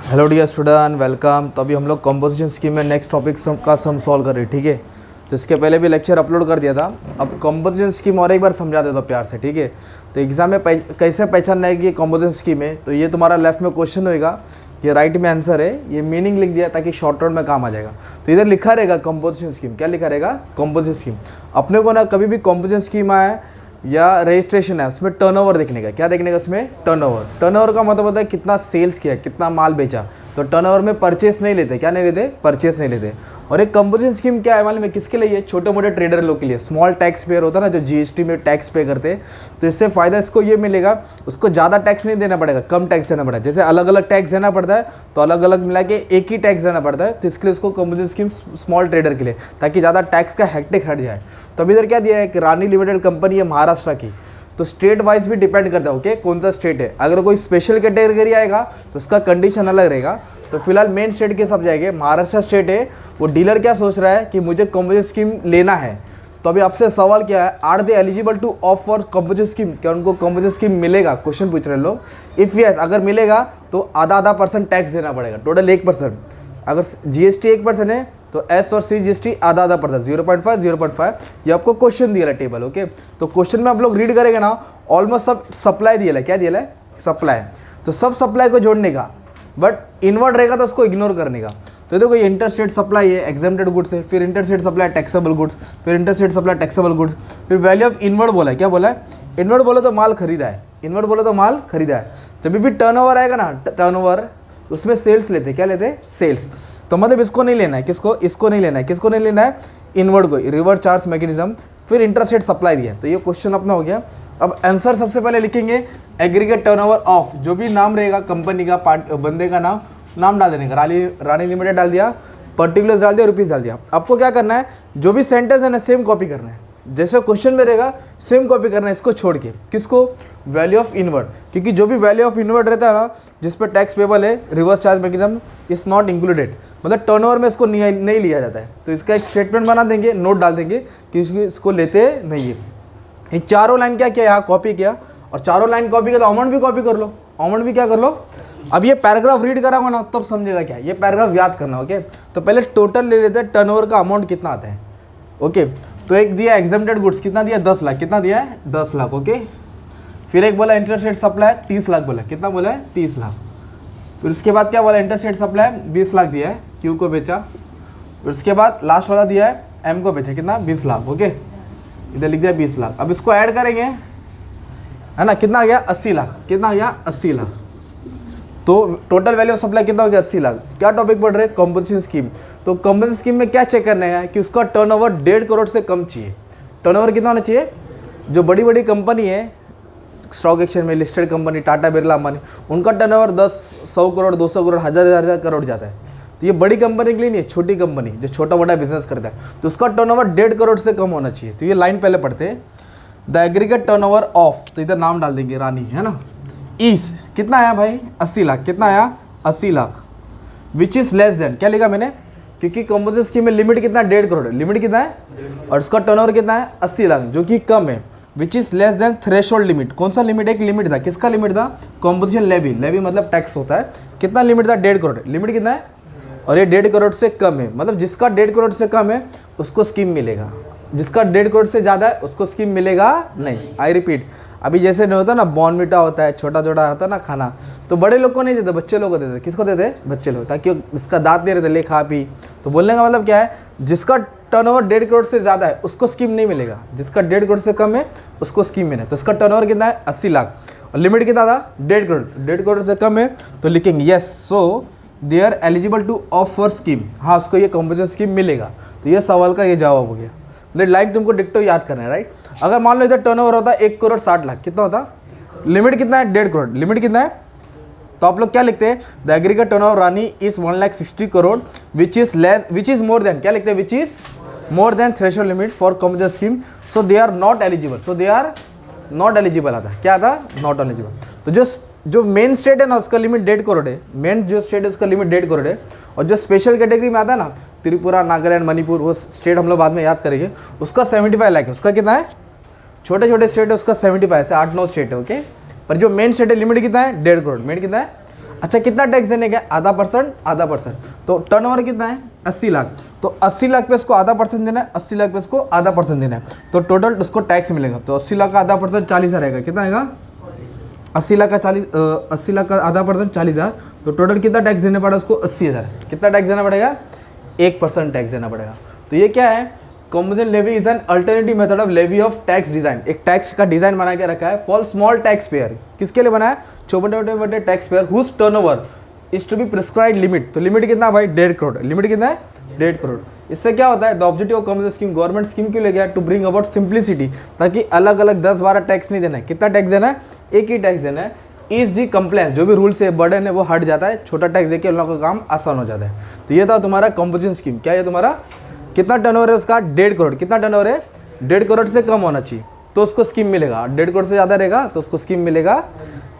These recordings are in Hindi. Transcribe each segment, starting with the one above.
Hello dear student, welcome. तो अभी हम लोग कंपोजिशन स्कीम में नेक्स्ट टॉपिक का सम सॉल्व कर रहे हैं, ठीक है। तो इसके पहले भी लेक्चर अपलोड कर दिया था। अब कंपोजिशन स्कीम और एक बार समझा देता हूँ प्यार से, ठीक है। तो एग्जाम में कैसे पहचानना है कि ये कंपोजिशन स्कीम है। तो ये तुम्हारा लेफ्ट में क्वेश्चन होएगा, ये राइट में आंसर है, ये मीनिंग लिख दिया ताकि शॉर्ट टर्म में काम आ जाएगा। तो इधर लिखा रहेगा कंपोजिशन स्कीम। क्या लिखा रहेगा? Composition scheme. अपने को ना कभी भी कंपोजिशन स्कीम आए या रजिस्ट्रेशन है उसमें टर्नओवर देखने का। क्या देखने का? इसमें टर्नओवर। टर्नओवर का मतलब होता है कितना सेल्स किया, कितना माल बेचा। तो टर्नओवर में परचेस नहीं लेते। क्या नहीं लेते? परचेस नहीं लेते। और एक कंपोजिशन स्कीम क्या है मालूम है किसके लिए? छोटे मोटे ट्रेडर लोग के लिए, स्मॉल टैक्स पेयर होता है ना, जो जीएसटी में टैक्स पे करते हैं। तो इससे फ़ायदा इसको ये मिलेगा, उसको ज़्यादा टैक्स नहीं देना पड़ेगा, कम टैक्स देना पड़ेगा। जैसे अलग अलग टैक्स देना पड़ता है तो अलग अलग मिला के एक ही टैक्स देना पड़ता है। तो इसके लिए इसको कंपोजिशन स्कीम स्मॉल ट्रेडर के लिए, ताकि ज़्यादा टैक्स का हेक्टिक हट जाए। तो अभी इधर क्या दिया है कि रानी लिमिटेड कंपनी है महाराष्ट्र की। तो स्टेट वाइज भी डिपेंड करता है, ओके, कौन सा स्टेट है। अगर कोई स्पेशल कैटेगरी आएगा तो उसका कंडीशन अलग रहेगा। तो फिलहाल मेन स्टेट के सब जाएंगे। महाराष्ट्र स्टेट है, वो डीलर क्या सोच रहा है कि मुझे कंपोजिशन स्कीम लेना है। तो अभी आपसे सवाल क्या है, are they eligible to opt for composition scheme? क्या उनको कंपोजिशन स्कीम मिलेगा? क्वेश्चन पूछ रहे हैं लोग। इफ़ यस, अगर मिलेगा तो आधा % टैक्स देना पड़ेगा, टोटल 1%। अगर जीएसटी 1% है तो एस और सी जीएसटी आधा %, 0.5। ये आपको क्वेश्चन दिया है टेबल, ओके। तो क्वेश्चन में आप लोग रीड करेंगे ना, ऑलमोस्ट सब सप्लाई दिया है। क्या दिया है? सप्लाई। तो सब सप्लाई को जोड़ने का, बट इनवर्ड रहेगा तो उसको इग्नोर करने का। तो देखो ये इंटर स्टेट सप्लाई है, एग्जेम्प्टेड गुड्स है, फिर inter state supply taxable goods, फिर inter state supply taxable goods, फिर वैल्यू ऑफ इनवर्ड बोला है। क्या बोला है? इनवर्ड बोले तो माल खरीदा है, इनवर्ड बोले तो माल खरीदा है। जब भी टर्नओवर आएगा ना, टर्नओवर, उसमें सेल्स लेते। क्या लेते? सेल्स। तो मतलब इसको नहीं लेना है, किसको? इसको नहीं लेना है। किसको नहीं लेना है? इनवर्ड को, रिवर्स चार्ज मैकेनिज्म। फिर इंटरस्टेट सप्लाई दिया। तो ये क्वेश्चन अपना हो गया। अब आंसर सबसे पहले लिखेंगे एग्रीगेट टर्नओवर ऑफ, जो भी नाम रहेगा कंपनी का, बंदे का नाम डाल देने का। रानी लिमिटेड डाल दिया, पर्टिकुलर्स डाल दिया, रुपीज़ डाल दिया। आपको क्या करना है, जो भी सेंटेंस है ना सेम कॉपी करना है, जैसे क्वेश्चन में रहेगा सेम कॉपी करना है। इसको छोड़ के किसको? Value of inward. क्योंकि जो भी वैल्यू ऑफ इनवर्ड रहता है ना, जिस पर टैक्स पेबल है, reverse charge mechanism is not included, मतलब टर्नओवर में इसको नहीं लिया जाता है। तो इसका एक स्टेटमेंट बना देंगे, नोट डाल देंगे कि इसको लेते नहीं है। ये चारों लाइन क्या किया, यहाँ कॉपी किया, और चारों लाइन कॉपी किया तो अमाउंट भी कॉपी कर लो। अमाउंट भी क्या कर लो? अब ये पैराग्राफ रीड कराऊंगा ना तब समझेगा क्या। ये पैराग्राफ याद करना, ओके। तो पहले टोटल ले लेते हैं, टर्नओवर का अमाउंट कितना आता है, ओके। तो एक दिया एग्जेम्प्टेड गुड्स, कितना दिया? 10 लाख। कितना दिया है? 10 लाख, ओके। फिर एक बोला इंटरस्टेट सप्लाई 30 लाख बोला। कितना बोला है? 30 लाख। फिर उसके बाद क्या बोला? इंटरस्टेट सप्लाई 20 लाख दिया है, क्यू को बेचा। फिर उसके बाद लास्ट वाला दिया है, एम को बेचा। कितना? 20 लाख, ओके। इधर लिख दिया 20 लाख। अब इसको ऐड करेंगे, है ना, कितना आ गया? 80 लाख। कितना आ गया? 80 लाख। तो टोटल वैल्यू ऑफ सप्लाई कितना हो गया? 80 लाख। क्या टॉपिक पढ़ रहे हैं? Composition scheme. तो कंपोजिशन स्कीम में क्या चेक करना है कि उसका टर्नओवर 1.5 करोड़ से कम चाहिए। टर्नओवर कितना होना चाहिए? जो बड़ी बड़ी कंपनी है स्टॉक एक्सचेंज में लिस्टेड कंपनी, टाटा बिरला अंबानी, उनका टर्नओवर 10, 100 करोड़, 200 करोड़, हजार करोड़ जाता है। तो ये बड़ी कंपनी के लिए नहीं है, छोटी कंपनी जो छोटा मोटा बिजनेस करता है, तो उसका टर्नओवर 1.5 करोड़ से कम होना चाहिए। तो ये लाइन पहले पढ़ते हैं, द एग्रीगेट टर्नओवर ऑफ, तो इधर नाम डाल देंगे रानी, है ना, इस कितना आया भाई? 80 लाख। कितना आया? 80 लाख। विच इज लेस देन, क्या लिखा मैंने? क्योंकि कंपोजिशन स्कीम में लिमिट कितना? 1.5 करोड़। लिमिट कितना है? और उसका टर्नओवर कितना है? 80 लाख, जो कि कम है। Which is less than threshold limit. कौन सा लिमिट? एक लिमिट था, किसका लिमिट था? Composition levy. लेवी मतलब टैक्स होता है। कितना लिमिट था? 1.5 करोड़। लिमिट कितना है? और ये 1.5 करोड़ से कम है, मतलब जिसका 1.5 करोड़ से कम है उसको स्कीम मिलेगा, जिसका 1.5 करोड़ से ज़्यादा है उसको स्कीम मिलेगा नहीं। आई रिपीट, अभी जैसे नहीं होता ना, बॉर्नविटा होता है, छोटा छोटा होता है ना खाना, तो बड़े लोग को नहीं देते, बच्चे लोग को देते। किसको देते? बच्चे लोग, ताकि इसका दांत नहीं रहते, ले खा पी। तो बोलने का मतलब क्या है, जिसका टर्नओवर 1.5 करोड़ से ज़्यादा है उसको स्कीम नहीं मिलेगा, जिसका 1.5 करोड़ से कम है उसको स्कीम मिले। तो इसका टर्नओवर कितना है? 80 लाख, और लिमिट कितना था? 1.5 करोड़। 1.5 करोड़ से कम है तो लिखेंगे yes, so they are eligible to opt for scheme. हाँ, उसको ये कंपोजिशन स्कीम मिलेगा। तो ये सवाल का ये जवाब हो गया। लाइन तुमको डिक्टो याद करना है, राइट। अगर मान लो इधर टर्नओवर होता 1 करोड़ 60 लाख, कितना होता? लिमिट कितना है? 1.5 करोड़। लिमिट कितना है? तो आप लोग क्या लिखते हैं? The aggregate turnover Rani is 1,60 crore which is more than, क्या लिखते हैं? Which is more than threshold limit for composition scheme, so they are not eligible. So they are not eligible आता, क्या आता? Not eligible. तो जो मेन स्टेट है ना उसका लिमिट 1.5 करोड़ है, मेन जो स्टेट है उसका लिमिट 1.5 करोड़ है। और जो स्पेशल कैटेगरी में आता है ना, त्रिपुरा, नागालैंड, मणिपुर, वो स्टेट हम लोग बाद में याद करेंगे, उसका 75 लाख है। उसका कितना है? छोटे छोटे स्टेट है उसका 75 से 8-9 स्टेट है, ओके। पर जो मेन स्टेट है लिमिट कितना है? 1.5 करोड़। लिमिट कितना है? अच्छा कितना टैक्स देने का? आधा परसेंट। तो टर्नओवर कितना है? 80 लाख। तो 80 लाख पे इसको आधा परसेंट देना है, 80 लाख पे इसको आधा परसेंट देना है, तो टोटल उसको टैक्स मिलेगा। तो 80 लाख का आधा परसेंट 40,000 रहेगा। कितना आएगा? 80 लाख का आधा परसेंट 40,000। तो टोटल कितना टैक्स देना पड़ा उसको? 80,000। कितना टैक्स देना पड़ेगा? 1% टैक्स देना पड़ेगा। तो ये क्या है? Composition levy is an alternative method of levy of tax design. एक टैक्स का डिजाइन बना के रखा है फॉर स्मॉल टैक्स पेयर। किसके लिए बनाया? छोटे मोटे tax payer whose turnover is to be prescribe limit. तो लिमिट कितना भाई? 1.5 करोड़। लिमिट कितना है? 1.5 करोड़। इससे क्या होता है? The objective of composition scheme, government scheme क्यों ले गया? टू ब्रिंग अबाउट सिंप्लिसिटी, ताकि अलग अलग 10-12 टैक्स नहीं देना है। कितना टैक्स देना है? एक ही टैक्स देना है। इज दी कंप्लेंस, जो भी रूल्स है बर्डन है वो हट जाता है, छोटा टैक्स देके उन लोगों का काम आसान हो जाता है। तो ये था तुम्हारा कंपोजिशन स्कीम। क्या है तुम्हारा? कितना टर्नओवर है उसका? 1.5 करोड़। कितना टर्नओवर है? 1.5 करोड़ से कम होना चाहिए तो उसको स्कीम मिलेगा। 1.5 करोड़ से ज़्यादा रहेगा तो उसको स्कीम मिलेगा।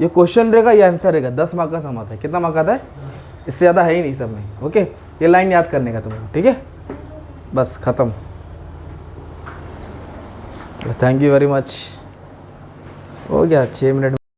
ये क्वेश्चन रहेगा, ये आंसर रहेगा। 10 मार्क का सम आता है। कितना मार्क आता है? इससे ज़्यादा है ही नहीं सब में। ओके, ये लाइन याद करने का तुम्हें, ठीक है? बस ख़त्म। Thank you very much. हो गया 6 मिनट।